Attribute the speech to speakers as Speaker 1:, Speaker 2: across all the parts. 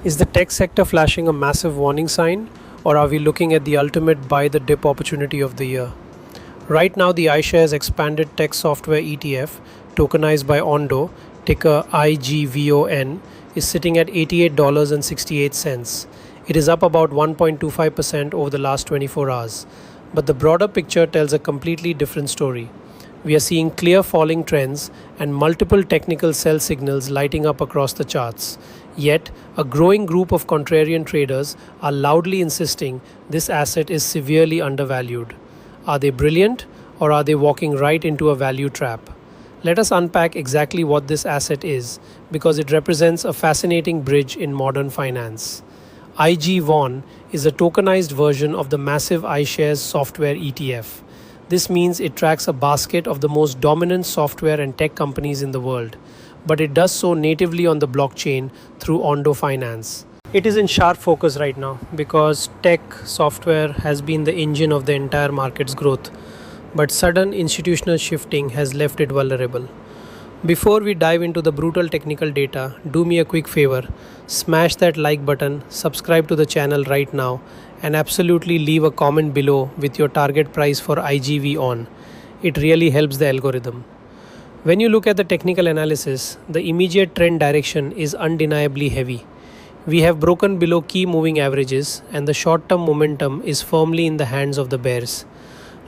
Speaker 1: Is the tech sector flashing a massive warning sign, or are we looking at the ultimate buy the dip opportunity of the year? Right now, the iShares Expanded Tech Software ETF, tokenized by Ondo, ticker IGVon, is sitting at $88.68. It is up about 1.25% over the last 24 hours. But the broader picture tells a completely different story. We are seeing clear falling trends and multiple technical sell signals lighting up across the charts. Yet, a growing group of contrarian traders are loudly insisting this asset is severely undervalued. Are they brilliant, or are they walking right into a value trap? Let us unpack exactly what this asset is, because it represents a fascinating bridge in modern finance. IGVon is a tokenized version of the massive iShares software ETF. This means it tracks a basket of the most dominant software and tech companies in the world, but it does so natively on the blockchain through Ondo Finance. It is in sharp focus right now because tech software has been the engine of the entire market's growth, but sudden institutional shifting has left it vulnerable. Before we dive into the brutal technical data, do me a quick favor, smash that like button, subscribe to the channel right now, and absolutely leave a comment below with your target price for IGVon. It really helps the algorithm. When you look at the technical analysis, the immediate trend direction is undeniably heavy. We have broken below key moving averages, and the short-term momentum is firmly in the hands of the bears.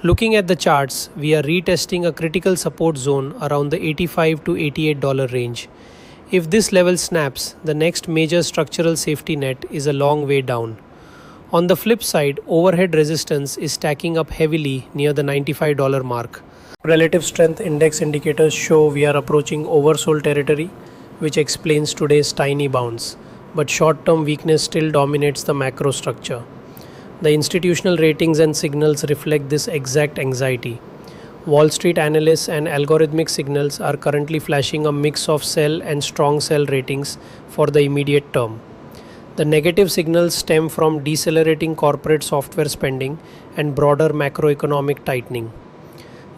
Speaker 1: Looking at the charts, we are retesting a critical support zone around the $85 to $88 range. If this level snaps, the next major structural safety net is a long way down. On the flip side, overhead resistance is stacking up heavily near the $95 mark. Relative strength index indicators show we are approaching oversold territory, which explains today's tiny bounce. But short-term weakness still dominates the macro structure. The institutional ratings and signals reflect this exact anxiety. Wall Street analysts and algorithmic signals are currently flashing a mix of sell and strong sell ratings for the immediate term. The negative signals stem from decelerating corporate software spending and broader macroeconomic tightening.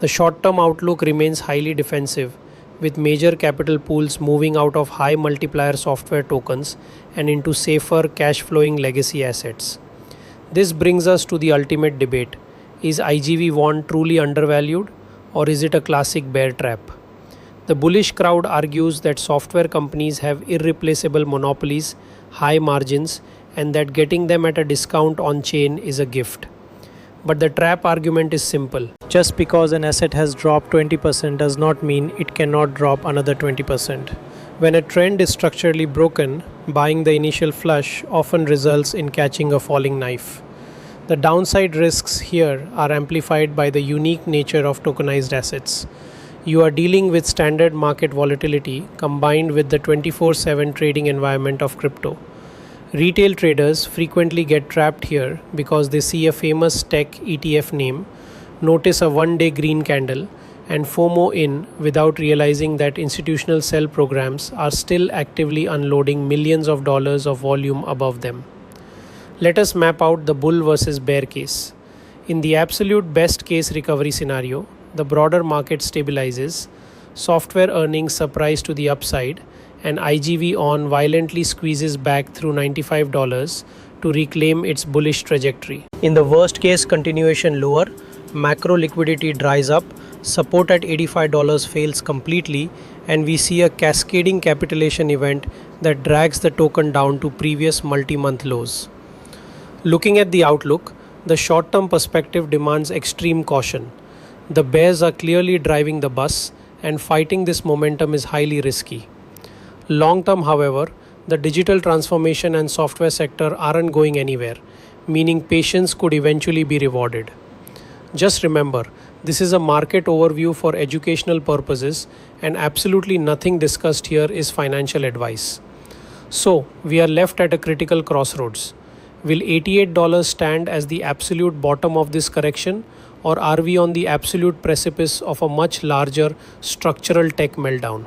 Speaker 1: The short-term outlook remains highly defensive, with major capital pools moving out of high multiplier software tokens and into safer cash-flowing legacy assets. This brings us to the ultimate debate. Is IGVon truly undervalued, or is it a classic bear trap? The bullish crowd argues that software companies have irreplaceable monopolies, high margins, and that getting them at a discount on-chain is a gift. But the trap argument is simple. Just because an asset has dropped 20% does not mean it cannot drop another 20%. When a trend is structurally broken, buying the initial flush often results in catching a falling knife. The downside risks here are amplified by the unique nature of tokenized assets. You are dealing with standard market volatility combined with the 24/7 trading environment of crypto. Retail traders frequently get trapped here because they see a famous tech ETF name, notice a one-day green candle, and FOMO in without realizing that institutional sell programs are still actively unloading millions of dollars of volume above them. Let us map out the bull versus bear case. In the absolute best case recovery scenario, the broader market stabilizes, software earnings surprise to the upside, and IGVon violently squeezes back through $95 to reclaim its bullish trajectory. In the worst case continuation lower, macro liquidity dries up, support at $85 fails completely, and we see a cascading capitulation event that drags the token down to previous multi-month lows. Looking at the outlook, the short-term perspective demands extreme caution. The bears are clearly driving the bus, and fighting this momentum is highly risky. Long-term, however, the digital transformation and software sector aren't going anywhere, meaning patience could eventually be rewarded. Just remember, this is a market overview for educational purposes, and absolutely nothing discussed here is financial advice. So, we are left at a critical crossroads. Will $88 stand as the absolute bottom of this correction, or are we on the absolute precipice of a much larger structural tech meltdown?